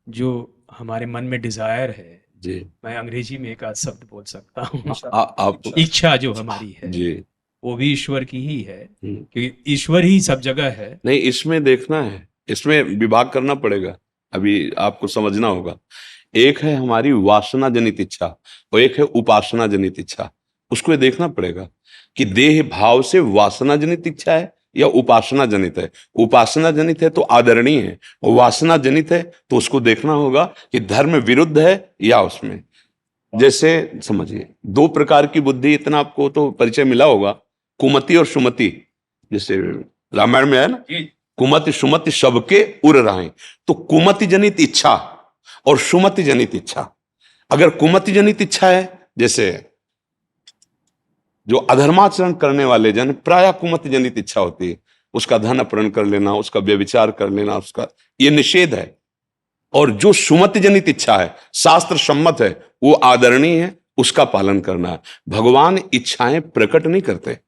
जो हमारे मन में डिजायर है, जी। मैं अंग्रेजी में एक आध शब्द बोल सकता हूँ। आप। इच्छा जो हमारी है जी। वो भी ईश्वर की ही है, हम्म। क्योंकि ईश्वर ही सब जगह है। नहीं, इसमें देखना है, इसमें विभाग करना पड़ेगा। अभी आपको समझना होगा, एक है हमारी वासना जनित इच्छा और एक है उपासना जनित इच्छा। उसको ये देखना पड़ेगा कि देह भाव से वासना जनित इच्छा है या उपासना जनित है। उपासना जनित है तो आदरणीय है, और वासना जनित है तो उसको देखना होगा कि धर्म विरुद्ध है या उसमें। जैसे समझिए, दो प्रकार की बुद्धि, इतना आपको तो परिचय मिला होगा, कुमति और सुमति। जैसे रामायण में है ना, कुमति सुमति सबके उर राहें। तो कुमति जनित इच्छा और सुमति जनित इच्छा, अगर कुमति जनित इच्छा है, जैसे जो अधर्माचरण करने वाले जन, प्राय कुमति जनित इच्छा होती है, उसका धन अपहरण कर लेना, उसका व्यभिचार कर लेना, उसका ये निषेध है। और जो सुमति जनित इच्छा है, शास्त्र सम्मत है, वो आदरणीय है, उसका पालन करना है। भगवान इच्छाएं प्रकट नहीं करते।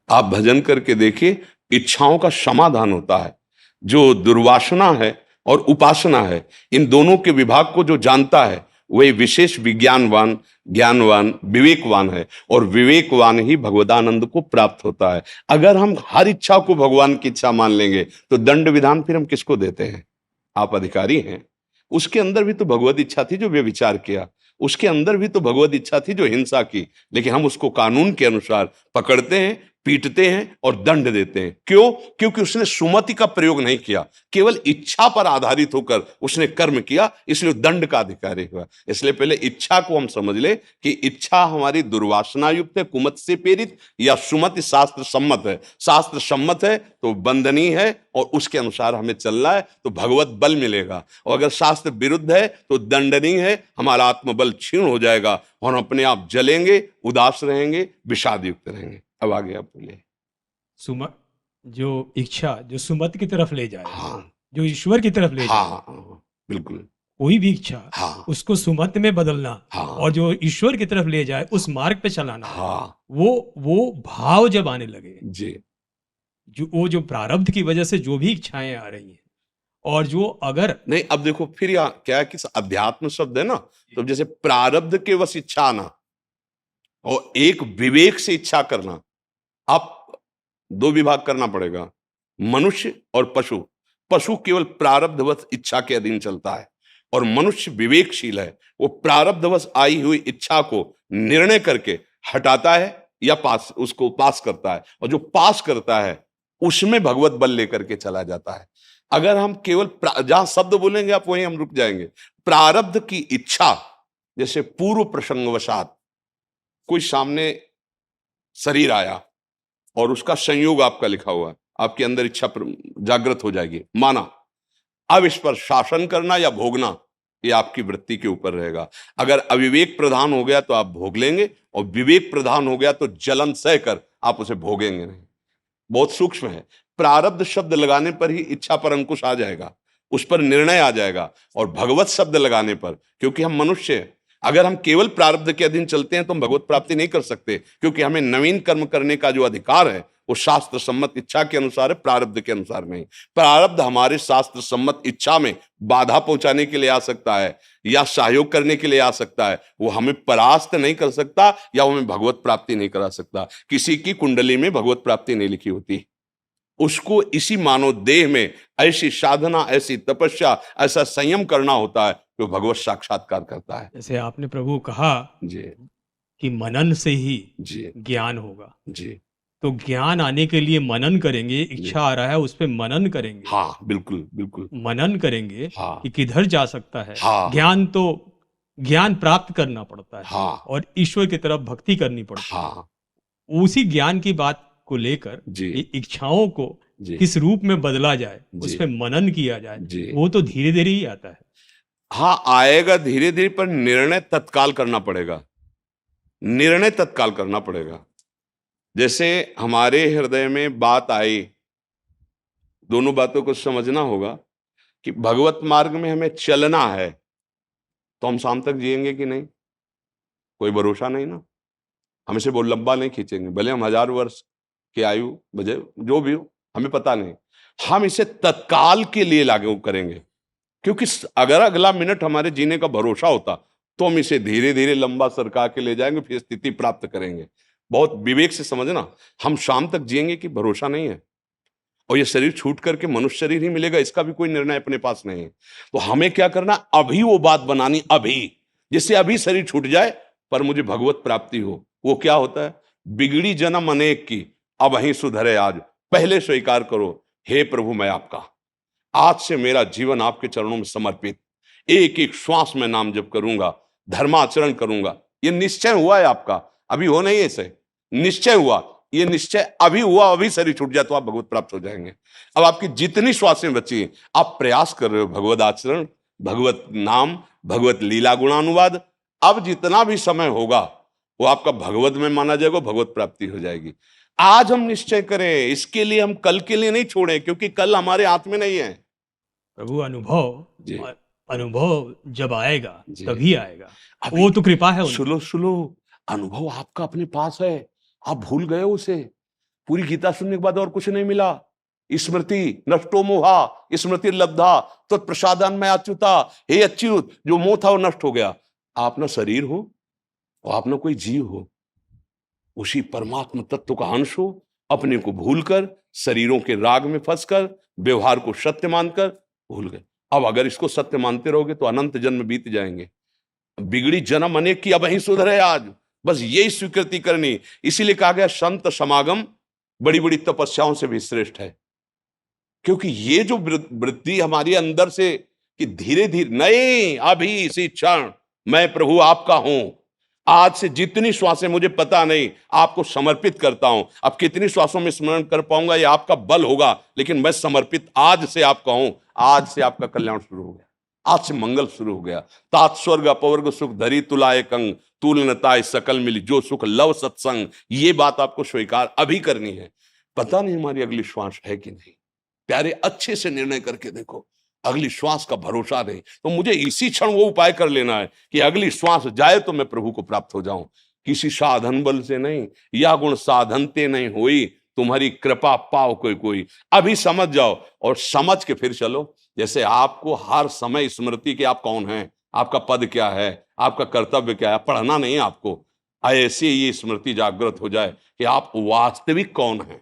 आप भजन करके देखिए, इच्छाओं का समाधान होता है। जो दुर्वासना है और उपासना है, इन दोनों के विभाग को जो जानता है, वही विशेष विज्ञानवान, ज्ञानवान, विवेकवान है। और विवेकवान ही भगवदानंद को प्राप्त होता है। अगर हम हर इच्छा को भगवान की इच्छा मान लेंगे तो दंड विधान फिर हम किसको देते हैं? आप अधिकारी हैं। उसके अंदर भी तो भगवत इच्छा थी जो व्यभिचार किया, उसके अंदर भी तो भगवत इच्छा थी जो हिंसा की, लेकिन हम उसको कानून के अनुसार पकड़ते हैं, पीटते हैं और दंड देते हैं। क्यों? क्योंकि उसने सुमति का प्रयोग नहीं किया, केवल इच्छा पर आधारित होकर उसने कर्म किया, इसलिए दंड का अधिकारी हुआ। इसलिए पहले इच्छा को हम समझ ले कि इच्छा हमारी दुर्वासना युक्त है, कुमत से प्रेरित, या सुमति शास्त्र सम्मत है। शास्त्र सम्मत है तो बंधनीय है और उसके अनुसार हमें चलना है तो भगवत बल मिलेगा। और अगर शास्त्र विरुद्ध है तो दंडनीय है, हमारा आत्मबल क्षीण हो जाएगा और हम अपने आप जलेंगे, उदास रहेंगे, विषाद युक्त रहेंगे। अब आगे आप बोलिए। सुम जो इच्छा जो सुमति की तरफ ले जाए, हाँ। जो ईश्वर की तरफ ले हाँ जाए, हाँ, बिल्कुल। कोई भी इच्छा, हाँ उसको सुमति में बदलना हाँ और जो ईश्वर की तरफ ले जाए उस मार्ग पे चलाना, हाँ। वो भाव जब आने लगे, जी। जो प्रारब्ध की वजह से जो भी इच्छाएं आ रही हैं, और जो अगर नहीं, अब देखो फिर यहाँ क्या है कि अध्यात्म शब्द है ना, तो जैसे प्रारब्ध के वश इच्छा आना और एक विवेक से इच्छा करना, आप दो विभाग करना पड़ेगा, मनुष्य और पशु। पशु केवल प्रारब्धवश इच्छा के अधीन चलता है, और मनुष्य विवेकशील है, वो प्रारब्धवश आई हुई इच्छा को निर्णय करके हटाता है या पास उसको पास करता है, और जो पास करता है उसमें भगवत बल लेकर के चला जाता है। अगर हम केवल जहां शब्द बोलेंगे आप वहीं हम रुक जाएंगे। प्रारब्ध की इच्छा, जैसे पूर्व प्रसंगवशात कोई सामने शरीर आया और उसका संयोग आपका लिखा हुआ है, आपके अंदर इच्छा जागृत हो जाएगी, माना। अब इस पर शासन करना या भोगना, ये आपकी वृत्ति के ऊपर रहेगा। अगर अविवेक प्रधान हो गया तो आप भोग लेंगे, और विवेक प्रधान हो गया तो जलन सह कर आप उसे भोगेंगे नहीं। बहुत सूक्ष्म है। प्रारब्ध शब्द लगाने पर ही इच्छा पर अंकुश आ जाएगा, उस पर निर्णय आ जाएगा। और भगवत शब्द लगाने पर, क्योंकि हम मनुष्य हैं, अगर हम केवल प्रारब्ध के अधीन चलते हैं तो हम भगवत प्राप्ति नहीं कर सकते, क्योंकि हमें नवीन कर्म करने का जो अधिकार है वो शास्त्र सम्मत इच्छा के अनुसार है, प्रारब्ध के अनुसार नहीं। प्रारब्ध हमारे शास्त्र सम्मत इच्छा में बाधा पहुंचाने के लिए आ सकता है या सहयोग करने के लिए आ सकता है, वो हमें परास्त नहीं कर सकता या वो हमें भगवत प्राप्ति नहीं करा सकता। किसी की कुंडली में भगवत प्राप्ति नहीं लिखी होती, उसको इसी मानव देह में ऐसी साधना, ऐसी तपस्या, ऐसा संयम करना होता है जो भगवत साक्षात्कार करता है। जैसे आपने प्रभु कहा जी। कि मनन से ही जी। ज्ञान होगा, जी। तो ज्ञान आने के लिए मनन करेंगे। जी। इच्छा आ रहा है, उस पे मनन करेंगे। हाँ, बिल्कुल बिल्कुल। मनन करेंगे हाँ कि किधर जा सकता है। हाँ हाँ ज्ञान तो ज्ञान प्राप्त करना पड़ता है हाँ और ईश्वर की तरफ भक्ति करनी पड़ती है। हाँ। उसी ज्ञान की बात को लेकर जी। ये इच्छाओं को जी। किस रूप में बदला जाए, उस जी। पे मनन किया जाए, जी। वो तो धीरे धीरे ही आता है। हाँ, आएगा धीरे धीरे, पर निर्णय तत्काल करना पड़ेगा। निर्णय तत्काल करना पड़ेगा। जैसे हमारे हृदय में बात आई, दोनों बातों को समझना होगा कि भगवत मार्ग में हमें चलना है तो हम शाम तक जिएंगे कि नहीं, कोई भरोसा नहीं ना। हम इसे बहुत लंबा नहीं खींचेंगे, भले हम 1000 वर्ष की आयु बजे जो भी हो, हमें पता नहीं। हम इसे तत्काल के लिए लागू करेंगे। क्योंकि अगर अगला मिनट हमारे जीने का भरोसा होता तो हम इसे धीरे धीरे लंबा सरका के ले जाएंगे, फिर स्थिति प्राप्त करेंगे। बहुत विवेक से समझना, हम शाम तक जिएंगे कि भरोसा नहीं है, और ये शरीर छूट करके मनुष्य शरीर ही मिलेगा, इसका भी कोई निर्णय अपने पास नहीं है। तो हमें क्या करना, अभी वो बात बनानी, अभी, जिससे अभी शरीर छूट जाए पर मुझे भगवत प्राप्ति हो। वो क्या होता है, बिगड़ी जन्म अनेक की, अब वहीं सुधरे आज, पहले स्वीकार करो, हे प्रभु मैं आपका, आज से मेरा जीवन आपके चरणों में समर्पित, एक एक श्वास में नाम जप करूंगा, धर्माचरण करूंगा। ये निश्चय हुआ है आपका, अभी हो नहीं ऐसे, निश्चय हुआ, ये निश्चय अभी हुआ, अभी शरीर छूट जाए तो आप भगवत प्राप्त हो जाएंगे। अब आपकी जितनी श्वासें बची, आप प्रयास कर रहे हो भगवत आचरण, भगवत नाम, भगवत लीला गुणानुवाद, अब जितना भी समय होगा वो आपका भगवत में माना जाएगा, भगवत प्राप्ति हो जाएगी। आज हम निश्चय करें, इसके लिए हम कल के लिए नहीं छोड़ें, क्योंकि कल हमारे हाथ में नहीं है। प्रभु अनुभव, जी और अनुभव जब आएगा जी। तभी आएगा, अभी वो तो कृपा है उनकी। सुनो सुनो, अनुभव आपका अपने पास है, आप भूल गए उसे। पूरी गीता सुनने के बाद और कुछ नहीं मिला। स्मृति नष्टो मोहा, स्मृति लब्धा तो प्रसादान में अच्युता, हे अच्युत, जो मोह था वो नष्ट हो गया। आप ना शरीर हो और आप ना कोई जीव हो, उसी परमात्मा तत्व का अंश हो, अपने को भूलकर, शरीरों के राग में फंसकर, व्यवहार को सत्य मानकर भूल गए। अब अगर इसको सत्य मानते रहोगे तो अनंत जन्म बीत जाएंगे। बिगड़ी जन्म अनेक की, अब वहीं सुधरे आज, बस यही स्वीकृति करनी। इसीलिए कहा गया संत समागम बड़ी बड़ी तपस्याओं से भी श्रेष्ठ है, क्योंकि ये जो वृत्ति हमारी अंदर से कि धीरे धीरे, नहीं अभी इसी क्षण मैं प्रभु आपका हूं, आज से जितनी श्वासें मुझे पता नहीं, आपको समर्पित करता हूं। अब कितनी श्वासों में स्मरण कर पाऊंगा ये आपका बल होगा, लेकिन मैं समर्पित आज से आपका हूं। आज से आपका कल्याण शुरू हो गया, आज से मंगल शुरू हो गया। तात स्वर्ग अपवर्ग सुख धरी तुलाए कंग, तुलनताय सकल मिली जो सुख लव सत्संग। ये बात आपको स्वीकार अभी करनी है। पता नहीं हमारी अगली श्वास है कि नहीं, प्यारे अच्छे से निर्णय करके देखो, अगली श्वास का भरोसा नहीं तो मुझे इसी क्षण वो उपाय कर लेना है कि अगली श्वास जाए तो मैं प्रभु को प्राप्त हो जाऊं, किसी साधन बल से नहीं, या गुण साधनते नहीं हुई, तुम्हारी कृपा पाओ कोई कोई। अभी समझ जाओ और समझ के फिर चलो। जैसे आपको हर समय स्मृति कि आप कौन हैं, आपका पद क्या है, आपका कर्तव्य क्या है, पढ़ना नहीं आपको, ऐसे ये स्मृति जागृत हो जाए कि आप वास्तविक कौन हैं।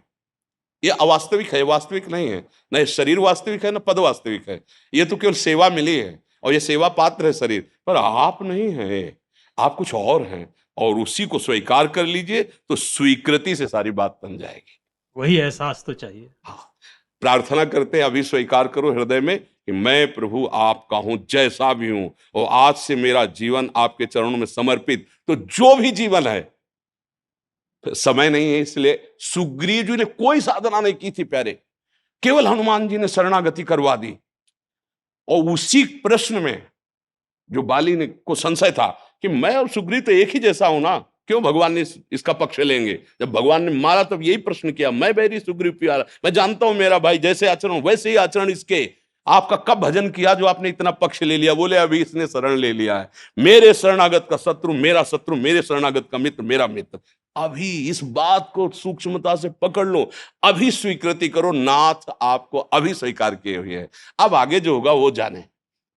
ये अवास्तविक है, वास्तविक नहीं है, न शरीर वास्तविक है न पद वास्तविक है। ये तो केवल सेवा मिली है और ये सेवा पात्र है शरीर, पर आप नहीं है, आप कुछ और हैं। और उसी को स्वीकार कर लीजिए तो स्वीकृति से सारी बात बन जाएगी। वही एहसास तो चाहिए। हाँ, प्रार्थना करते हैं, अभी स्वीकार करो हृदय में कि मैं प्रभु आपका हूं, जैसा भी हूं, और आज से मेरा जीवन आपके चरणों में समर्पित। तो जो भी जीवन है, समय नहीं है इसलिए सुग्रीव जी ने कोई साधना नहीं की थी प्यारे, केवल हनुमान जी ने शरणागति करवा दी। और उसी प्रश्न में जो बाली ने को संशय था कि मैं और सुग्रीव तो एक ही जैसा हूं ना, क्यों भगवान ने इसका पक्ष लेंगे। जब भगवान ने मारा तब यही प्रश्न किया, मैं बैरी सुग्रीव प्यारा, मैं जानता हूं मेरा भाई जैसे आचरण वैसे ही आचरण इसके। आपका कब भजन किया जो आपने इतना पक्ष ले लिया। बोले अभी इसने शरण ले लिया है, मेरे शरणागत का शत्रु मेरा शत्रु, मेरे शरणागत का मित्र मेरा मित्र। अभी इस बात को सूक्ष्मता से पकड़ लो, अभी स्वीकृति करो, नाथ आपको अभी स्वीकार किए हुए है, अब आगे जो होगा वो जाने,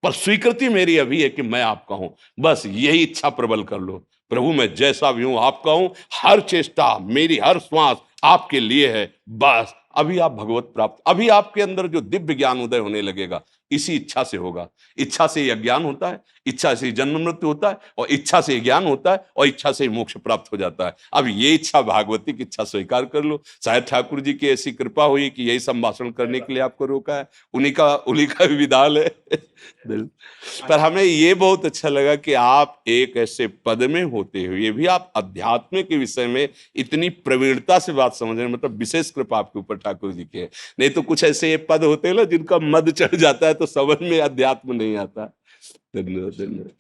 पर स्वीकृति मेरी अभी है कि मैं आपका हूं। बस यही इच्छा प्रबल कर लो, प्रभु मैं जैसा भी हूं आपका हूं, हर चेष्टा मेरी, हर श्वास आपके लिए है। बस अभी आप भगवत प्राप्त, अभी आपके अंदर जो दिव्य ज्ञान उदय होने लगेगा, इसी इच्छा से होगा। इच्छा से यह ज्ञान होता है, इच्छा से जन्म मृत्यु होता है, और इच्छा से ज्ञान होता है, और इच्छा से मोक्ष प्राप्त हो जाता है। अब ये इच्छा भागवती की इच्छा स्वीकार कर लो। शायद ठाकुर जी की ऐसी कृपा हुई कि यही संभाषण करने के लिए आपको रोका है, उन्हीं का भी विधान है। पर हमें ये बहुत अच्छा लगा कि आप एक ऐसे पद में होते हुए भी आप अध्यात्म के विषय में इतनी प्रवीणता से बात समझ रहे हैं, मतलब विशेष कृपा आपके ऊपर ठाकुर जी की है। नहीं तो कुछ ऐसे ये पद होते हैं ना जिनका मद चढ़ जाता है तो समझ में अध्यात्म नहीं आता। धन्यवाद धन्यवाद।